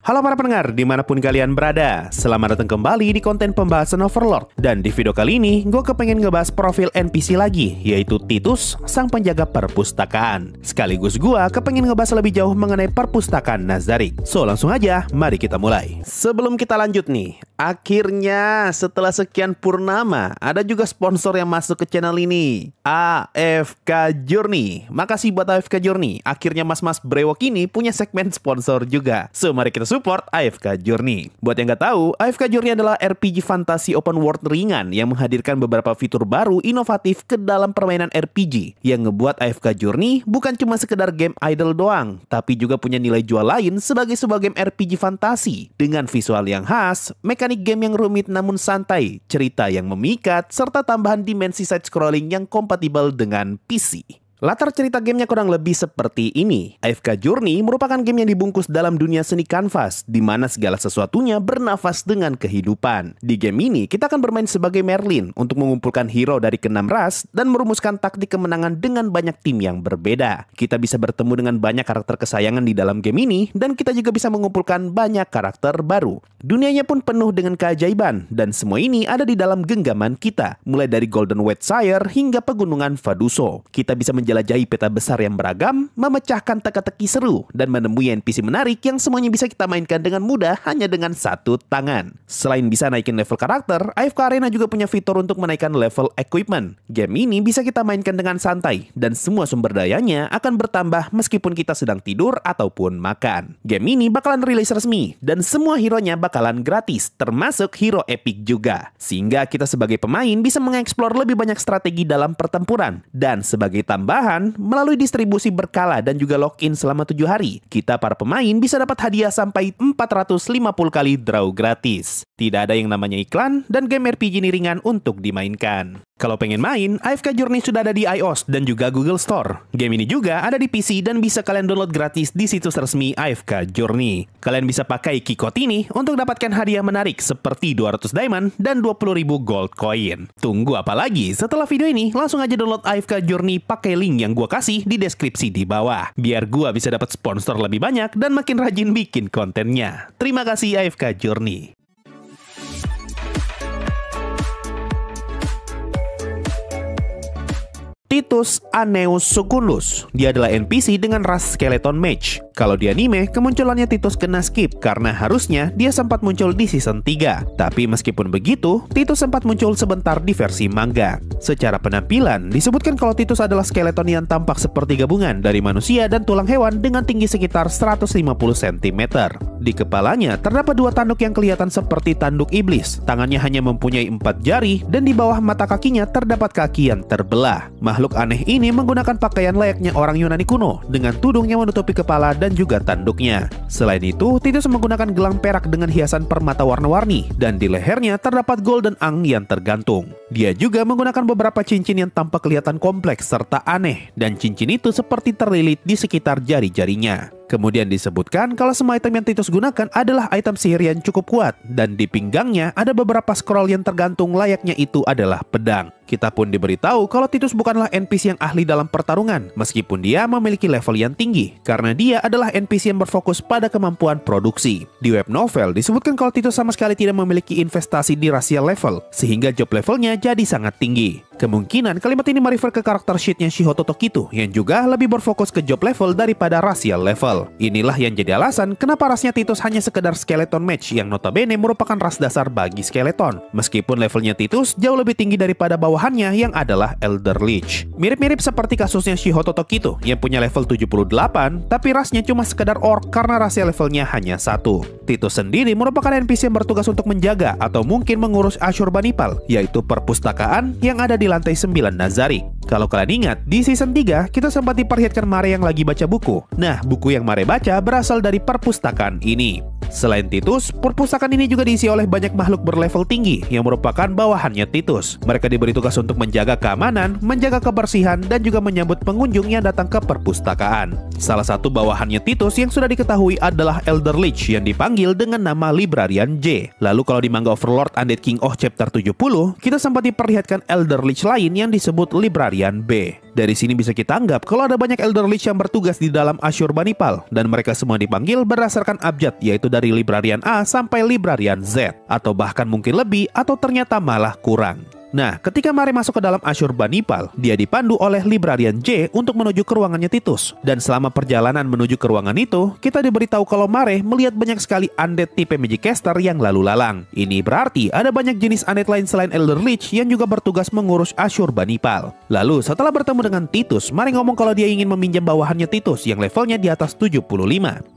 Halo para pendengar, dimanapun kalian berada, selamat datang kembali di konten pembahasan Overlord. Dan di video kali ini, gue kepengen ngebahas profil NPC lagi, yaitu Titus, sang penjaga perpustakaan. Sekaligus gue kepengen ngebahas lebih jauh mengenai perpustakaan Nazarick. So, langsung aja, mari kita mulai. Sebelum kita lanjut nih, akhirnya setelah sekian purnama, ada juga sponsor yang masuk ke channel ini, AFK Journey. Makasih buat AFK Journey, akhirnya mas-mas brewok ini punya segmen sponsor juga. So, mari kita support AFK Journey. Buat yang nggak tahu, AFK Journey adalah RPG fantasi open world ringan yang menghadirkan beberapa fitur baru inovatif ke dalam permainan RPG, yang ngebuat AFK Journey bukan cuma sekedar game idle doang, tapi juga punya nilai jual lain sebagai sebuah game RPG fantasi dengan visual yang khas, mekanik game yang rumit namun santai, cerita yang memikat, serta tambahan dimensi side scrolling yang kompatibel dengan PC. Latar cerita gamenya kurang lebih seperti ini. AFK Journey merupakan game yang dibungkus dalam dunia seni kanvas, di mana segala sesuatunya bernafas dengan kehidupan. Di game ini, kita akan bermain sebagai Merlin untuk mengumpulkan hero dari ke-6 ras dan merumuskan taktik kemenangan dengan banyak tim yang berbeda. Kita bisa bertemu dengan banyak karakter kesayangan di dalam game ini, dan kita juga bisa mengumpulkan banyak karakter baru. Dunianya pun penuh dengan keajaiban, dan semua ini ada di dalam genggaman kita, mulai dari Golden Whiteshire hingga pegunungan Faduso. Kita bisa menjelajahi peta besar yang beragam, memecahkan teka-teki seru, dan menemui NPC menarik yang semuanya bisa kita mainkan dengan mudah hanya dengan satu tangan. Selain bisa naikin level karakter, AFK Arena juga punya fitur untuk menaikkan level equipment. Game ini bisa kita mainkan dengan santai, dan semua sumber dayanya akan bertambah meskipun kita sedang tidur ataupun makan. Game ini bakalan rilis resmi, dan semua hero-nya bakalan gratis, termasuk hero epic juga. Sehingga kita sebagai pemain bisa mengeksplor lebih banyak strategi dalam pertempuran. Dan sebagai tambahan, melalui distribusi berkala dan juga login selama 7 hari, kita para pemain bisa dapat hadiah sampai 450 kali draw gratis. Tidak ada yang namanya iklan, dan game RPG ini ringan untuk dimainkan. Kalau pengen main, AFK Journey sudah ada di iOS dan juga Google Store. Game ini juga ada di PC dan bisa kalian download gratis di situs resmi AFK Journey. Kalian bisa pakai key-code ini untuk dapatkan hadiah menarik seperti 200 diamond dan 20.000 gold coin. Tunggu apa lagi? Setelah video ini, langsung aja download AFK Journey pakai link yang gua kasih di deskripsi di bawah. Biar gua bisa dapat sponsor lebih banyak dan makin rajin bikin kontennya. Terima kasih AFK Journey. Titus Anneus Secundus. Dia adalah NPC dengan ras skeleton mage. Kalau di anime, kemunculannya Titus kena skip karena harusnya dia sempat muncul di season 3. Tapi meskipun begitu, Titus sempat muncul sebentar di versi manga. Secara penampilan, disebutkan kalau Titus adalah skeleton yang tampak seperti gabungan dari manusia dan tulang hewan dengan tinggi sekitar 150 cm. Di kepalanya terdapat 2 tanduk yang kelihatan seperti tanduk iblis. Tangannya hanya mempunyai 4 jari dan di bawah mata kakinya terdapat kaki yang terbelah. Makhluk aneh ini menggunakan pakaian layaknya orang Yunani kuno dengan tudung yang menutupi kepala dan juga tanduknya. Selain itu, Titus menggunakan gelang perak dengan hiasan permata warna-warni dan di lehernya terdapat golden ang yang tergantung. Dia juga menggunakan beberapa cincin yang tampak kelihatan kompleks serta aneh, dan cincin itu seperti terlilit di sekitar jari-jarinya. Kemudian disebutkan kalau semua item yang Titus gunakan adalah item sihir yang cukup kuat, dan di pinggangnya ada beberapa scroll yang tergantung layaknya itu adalah pedang. Kita pun diberitahu kalau Titus bukanlah NPC yang ahli dalam pertarungan, meskipun dia memiliki level yang tinggi, karena dia adalah NPC yang berfokus pada kemampuan produksi. Di web novel disebutkan kalau Titus sama sekali tidak memiliki investasi di racial level, sehingga job levelnya jadi sangat tinggi. Kemungkinan kalimat ini merefer ke karakter sheetnya Shihoto Tokitu yang juga lebih berfokus ke job level daripada racial level. Inilah yang jadi alasan kenapa rasnya Titus hanya sekedar skeleton mage yang notabene merupakan ras dasar bagi skeleton. Meskipun levelnya Titus jauh lebih tinggi daripada bawahannya yang adalah Elder Lich. Mirip-mirip seperti kasusnya Shihoto Tokitu yang punya level 78 tapi rasnya cuma sekedar orc karena racial levelnya hanya 1. Titus sendiri merupakan NPC yang bertugas untuk menjaga atau mungkin mengurus Ashurbanipal, yaitu perpustakaan yang ada di lantai 9 Nazarick. Kalau kalian ingat, di season 3 kita sempat diperlihatkan Mare yang lagi baca buku. Nah, buku yang Mare baca berasal dari perpustakaan ini. Selain Titus, perpustakaan ini juga diisi oleh banyak makhluk berlevel tinggi yang merupakan bawahannya Titus. Mereka diberi tugas untuk menjaga keamanan, menjaga kebersihan, dan juga menyambut pengunjung yang datang ke perpustakaan. Salah satu bawahannya Titus yang sudah diketahui adalah Elder Lich yang dipanggil dipanggil dengan nama Librarian J. Lalu kalau di manga Overlord Undead King Oh chapter 70, kita sempat diperlihatkan Elder Lich lain yang disebut Librarian B. Dari sini bisa kita anggap kalau ada banyak Elder Lich yang bertugas di dalam Ashurbanipal, dan mereka semua dipanggil berdasarkan abjad, yaitu dari Librarian A sampai Librarian Z, atau bahkan mungkin lebih, atau ternyata malah kurang. Nah, ketika Mare masuk ke dalam Ashurbanipal, dia dipandu oleh Librarian J untuk menuju ke ruangannya Titus. Dan selama perjalanan menuju ke ruangan itu, kita diberitahu kalau Mare melihat banyak sekali undead tipe Magicaster yang lalu lalang. Ini berarti ada banyak jenis undead lain selain Elder Lich yang juga bertugas mengurus Ashurbanipal. Lalu, setelah bertemu dengan Titus, Mare ngomong kalau dia ingin meminjam bawahannya Titus yang levelnya di atas 75.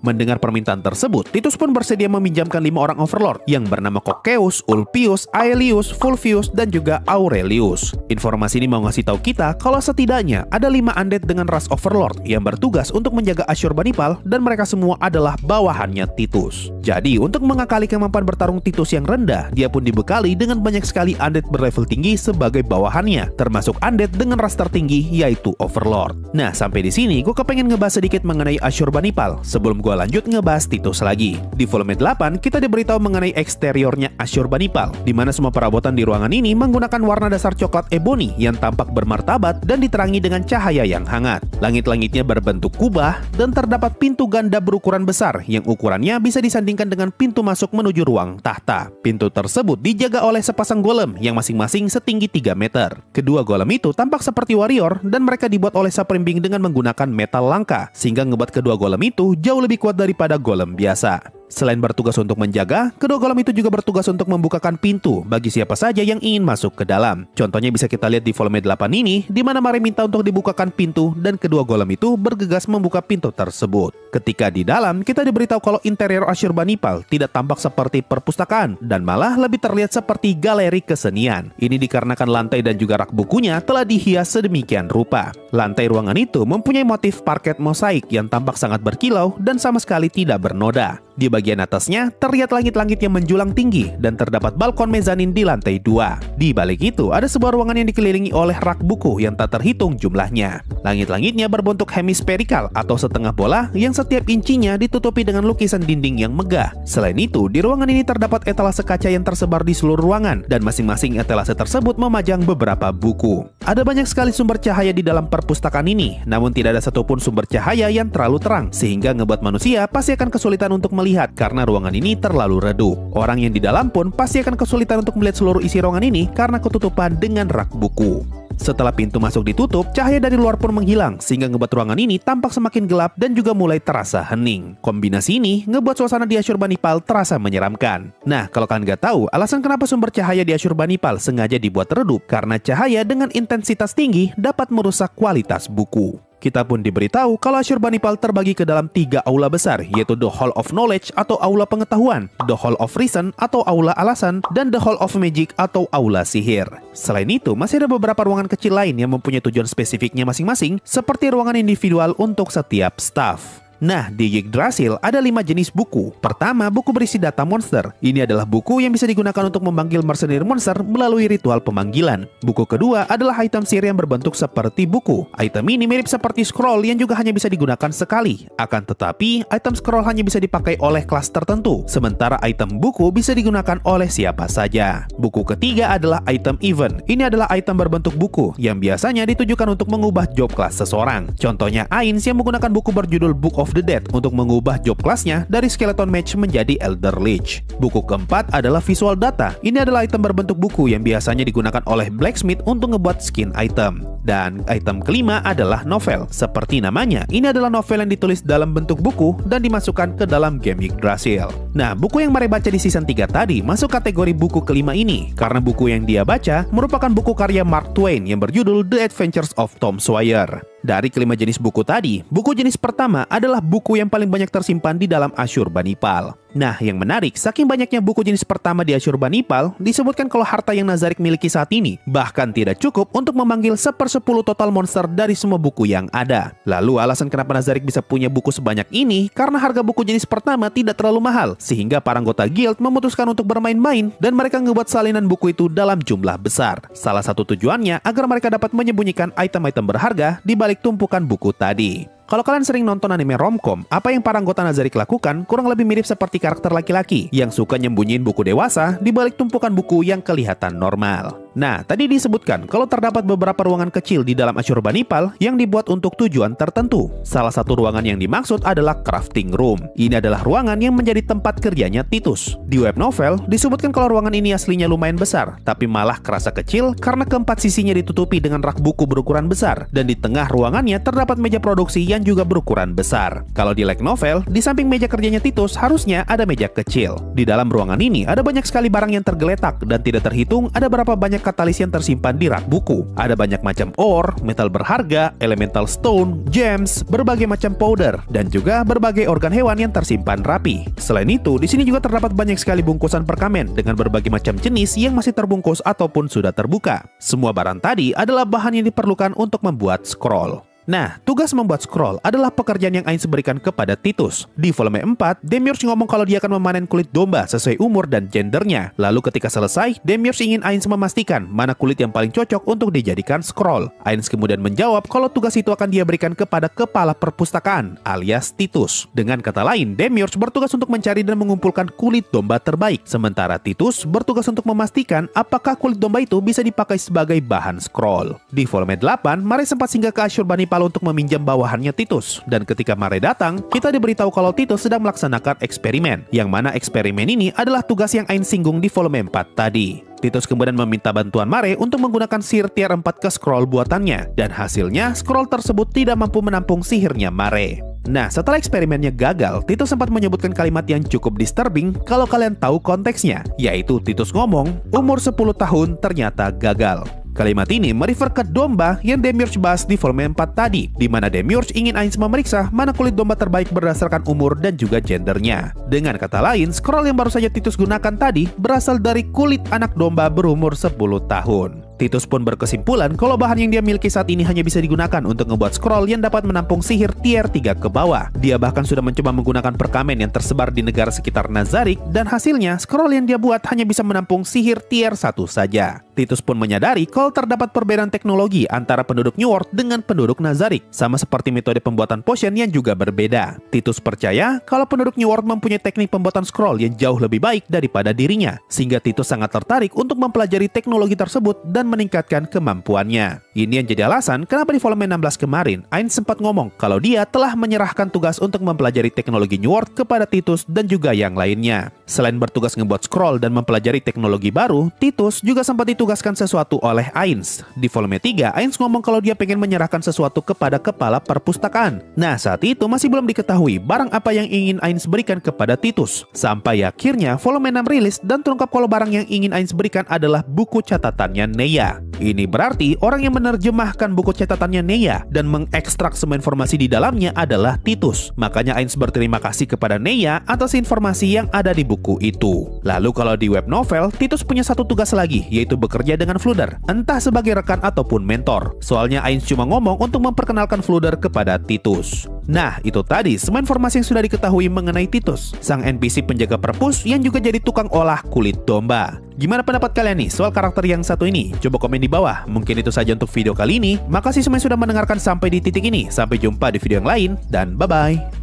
Mendengar permintaan tersebut, Titus pun bersedia meminjamkan 5 orang Overlord yang bernama Coceus, Ulpius, Aelius, Fulvius, dan juga Aurelius. Informasi ini mau ngasih tahu kita kalau setidaknya ada 5 undead dengan ras Overlord yang bertugas untuk menjaga Ashurbanipal, dan mereka semua adalah bawahannya Titus. Jadi untuk mengakali kemampuan bertarung Titus yang rendah, dia pun dibekali dengan banyak sekali undead berlevel tinggi sebagai bawahannya, termasuk undead dengan ras tertinggi yaitu Overlord. Nah, sampai di sini gue kepengen ngebahas sedikit mengenai Ashurbanipal sebelum gue lanjut ngebahas Titus lagi. Di volume 8 kita diberitahu mengenai eksteriornya Ashurbanipal, di mana semua perabotan di ruangan ini menggunakan warna dasar coklat ebony yang tampak bermartabat dan diterangi dengan cahaya yang hangat. Langit-langitnya berbentuk kubah dan terdapat pintu ganda berukuran besar yang ukurannya bisa disandingkan dengan pintu masuk menuju ruang tahta. Pintu tersebut dijaga oleh sepasang golem yang masing-masing setinggi 3 meter. Kedua golem itu tampak seperti warrior dan mereka dibuat oleh Saprimbing dengan menggunakan metal langka, sehingga ngebuat kedua golem itu jauh lebih kuat daripada golem biasa. Selain bertugas untuk menjaga, kedua golem itu juga bertugas untuk membukakan pintu bagi siapa saja yang ingin masuk ke dalam. Contohnya bisa kita lihat di volume 8 ini, di mana Mare minta untuk dibukakan pintu dan kedua golem itu bergegas membuka pintu tersebut. Ketika di dalam, kita diberitahu kalau interior Ashurbanipal tidak tampak seperti perpustakaan dan malah lebih terlihat seperti galeri kesenian. Ini dikarenakan lantai dan juga rak bukunya telah dihias sedemikian rupa. Lantai ruangan itu mempunyai motif parket mosaik yang tampak sangat berkilau dan sama sekali tidak bernoda. Di bagian atasnya terlihat langit-langit yang menjulang tinggi dan terdapat balkon mezanin di lantai 2. Di balik itu ada sebuah ruangan yang dikelilingi oleh rak buku yang tak terhitung jumlahnya. Langit-langitnya berbentuk hemispherical atau setengah bola yang setiap incinya ditutupi dengan lukisan dinding yang megah. Selain itu, di ruangan ini terdapat etalase kaca yang tersebar di seluruh ruangan dan masing-masing etalase tersebut memajang beberapa buku. Ada banyak sekali sumber cahaya di dalam perpustakaan ini, namun tidak ada satupun sumber cahaya yang terlalu terang sehingga ngebuat manusia pasti akan kesulitan untuk melihat karena ruangan ini terlalu redup. Orang yang di dalam pun pasti akan kesulitan untuk melihat seluruh isi ruangan ini karena ketutupan dengan rak buku. Setelah pintu masuk ditutup, cahaya dari luar pun menghilang sehingga ngebuat ruangan ini tampak semakin gelap dan juga mulai terasa hening. Kombinasi ini ngebuat suasana di Ashurbanipal terasa menyeramkan. Nah, kalau kalian nggak tahu alasan kenapa sumber cahaya di Ashurbanipal sengaja dibuat redup, karena cahaya dengan intensitas tinggi dapat merusak kualitas buku. Kita pun diberitahu kalau Ashurbanipal terbagi ke dalam 3 aula besar, yaitu The Hall of Knowledge atau aula pengetahuan, The Hall of Reason atau aula alasan, dan The Hall of Magic atau aula sihir. Selain itu, masih ada beberapa ruangan kecil lain yang mempunyai tujuan spesifiknya masing-masing, seperti ruangan individual untuk setiap staff. Nah, di Yggdrasil ada 5 jenis buku. Pertama, buku berisi data monster. Ini adalah buku yang bisa digunakan untuk memanggil mercenary monster melalui ritual pemanggilan. Buku kedua adalah item sihir yang berbentuk seperti buku. Item ini mirip seperti scroll yang juga hanya bisa digunakan sekali. Akan tetapi, item scroll hanya bisa dipakai oleh kelas tertentu, sementara item buku bisa digunakan oleh siapa saja. Buku ketiga adalah item event. Ini adalah item berbentuk buku yang biasanya ditujukan untuk mengubah job kelas seseorang. Contohnya Ainz yang menggunakan buku berjudul Book of the Dead untuk mengubah job kelasnya dari Skeleton Mage menjadi Elder Lich. Buku keempat adalah visual data. Ini adalah item berbentuk buku yang biasanya digunakan oleh blacksmith untuk ngebuat skin item. Dan item kelima adalah novel. Seperti namanya, ini adalah novel yang ditulis dalam bentuk buku dan dimasukkan ke dalam game Yggdrasil. Nah, buku yang Mare baca di season 3 tadi masuk kategori buku kelima ini karena buku yang dia baca merupakan buku karya Mark Twain yang berjudul The Adventures of Tom Sawyer. Dari kelima jenis buku tadi, buku jenis pertama adalah buku yang paling banyak tersimpan di dalam Ashurbanipal. Nah, yang menarik, saking banyaknya buku jenis pertama di Ashurbanipal, disebutkan kalau harta yang Nazarick miliki saat ini bahkan tidak cukup untuk memanggil 1/10 total monster dari semua buku yang ada. Lalu alasan kenapa Nazarick bisa punya buku sebanyak ini karena harga buku jenis pertama tidak terlalu mahal, sehingga para anggota guild memutuskan untuk bermain-main dan mereka ngebuat salinan buku itu dalam jumlah besar. Salah satu tujuannya agar mereka dapat menyembunyikan item-item berharga di balik tumpukan buku tadi. Kalau kalian sering nonton anime romcom, apa yang para anggota Nazarik lakukan kurang lebih mirip seperti karakter laki-laki yang suka nyembunyiin buku dewasa di balik tumpukan buku yang kelihatan normal. Nah, tadi disebutkan kalau terdapat beberapa ruangan kecil di dalam Ashurbanipal yang dibuat untuk tujuan tertentu. Salah satu ruangan yang dimaksud adalah crafting room. Ini adalah ruangan yang menjadi tempat kerjanya Titus. Di web novel, disebutkan kalau ruangan ini aslinya lumayan besar, tapi malah kerasa kecil karena keempat sisinya ditutupi dengan rak buku berukuran besar, dan di tengah ruangannya terdapat meja produksi yang juga berukuran besar. Kalau di light novel, di samping meja kerjanya Titus harusnya ada meja kecil. Di dalam ruangan ini ada banyak sekali barang yang tergeletak dan tidak terhitung ada berapa banyak katalis yang tersimpan di rak buku. Ada banyak macam ore, metal berharga, elemental stone, gems, berbagai macam powder, dan juga berbagai organ hewan yang tersimpan rapi. Selain itu, di sini juga terdapat banyak sekali bungkusan perkamen dengan berbagai macam jenis yang masih terbungkus ataupun sudah terbuka. Semua barang tadi adalah bahan yang diperlukan untuk membuat scroll. Nah, tugas membuat scroll adalah pekerjaan yang Ainz berikan kepada Titus. Di volume 4, Demiurge ngomong kalau dia akan memanen kulit domba sesuai umur dan gendernya. Lalu ketika selesai, Demiurge ingin Ainz memastikan mana kulit yang paling cocok untuk dijadikan scroll. Ainz kemudian menjawab kalau tugas itu akan dia berikan kepada kepala perpustakaan, alias Titus. Dengan kata lain, Demiurge bertugas untuk mencari dan mengumpulkan kulit domba terbaik. Sementara Titus bertugas untuk memastikan apakah kulit domba itu bisa dipakai sebagai bahan scroll. Di volume 8, Mare sempat singgah ke Ashurbanipal untuk meminjam bawahannya Titus, dan ketika Mare datang, kita diberitahu kalau Titus sedang melaksanakan eksperimen, yang mana eksperimen ini adalah tugas yang Ainz singgung di volume 4 tadi. Titus kemudian meminta bantuan Mare untuk menggunakan sihir tier 4 ke scroll buatannya, dan hasilnya scroll tersebut tidak mampu menampung sihirnya Mare. Nah, setelah eksperimennya gagal, Titus sempat menyebutkan kalimat yang cukup disturbing kalau kalian tahu konteksnya, yaitu Titus ngomong, umur 10 tahun ternyata gagal. Kalimat ini merefer ke domba yang Demiurge bahas di volume 4 tadi, di mana Demiurge ingin Ainz memeriksa mana kulit domba terbaik berdasarkan umur dan juga gendernya. Dengan kata lain, scroll yang baru saja Titus gunakan tadi berasal dari kulit anak domba berumur 10 tahun. Titus pun berkesimpulan kalau bahan yang dia miliki saat ini hanya bisa digunakan untuk membuat scroll yang dapat menampung sihir tier 3 ke bawah. Dia bahkan sudah mencoba menggunakan perkamen yang tersebar di negara sekitar Nazarik, dan hasilnya scroll yang dia buat hanya bisa menampung sihir tier 1 saja. Titus pun menyadari kalau terdapat perbedaan teknologi antara penduduk New World dengan penduduk Nazarik, sama seperti metode pembuatan potion yang juga berbeda. Titus percaya kalau penduduk New World mempunyai teknik pembuatan scroll yang jauh lebih baik daripada dirinya, sehingga Titus sangat tertarik untuk mempelajari teknologi tersebut dan meningkatkan kemampuannya. Ini yang jadi alasan kenapa di volume 16 kemarin, Ainz sempat ngomong kalau dia telah menyerahkan tugas untuk mempelajari teknologi New World kepada Titus dan juga yang lainnya. Selain bertugas ngebuat scroll dan mempelajari teknologi baru, Titus juga sempat ditugaskan sesuatu oleh Ainz. Di volume 3, Ainz ngomong kalau dia pengen menyerahkan sesuatu kepada kepala perpustakaan. Nah, saat itu masih belum diketahui barang apa yang ingin Ainz berikan kepada Titus. Sampai akhirnya volume 6 rilis dan terungkap kalau barang yang ingin Ainz berikan adalah buku catatannya Neya. Ini berarti orang yang menerjemahkan buku catatannya Neya dan mengekstrak semua informasi di dalamnya adalah Titus. Makanya Ainz berterima kasih kepada Neya atas informasi yang ada di buku itu. Lalu kalau di web novel, Titus punya satu tugas lagi, yaitu bekerja dengan Fluder, entah sebagai rekan ataupun mentor. Soalnya Ainz cuma ngomong untuk memperkenalkan Fluder kepada Titus. Nah, itu tadi semua informasi yang sudah diketahui mengenai Titus, sang NPC penjaga perpus yang juga jadi tukang olah kulit domba. Gimana pendapat kalian nih soal karakter yang satu ini? Coba komen di bawah. Mungkin itu saja untuk video kali ini. Makasih semua yang sudah mendengarkan sampai di titik ini. Sampai jumpa di video yang lain, dan bye-bye.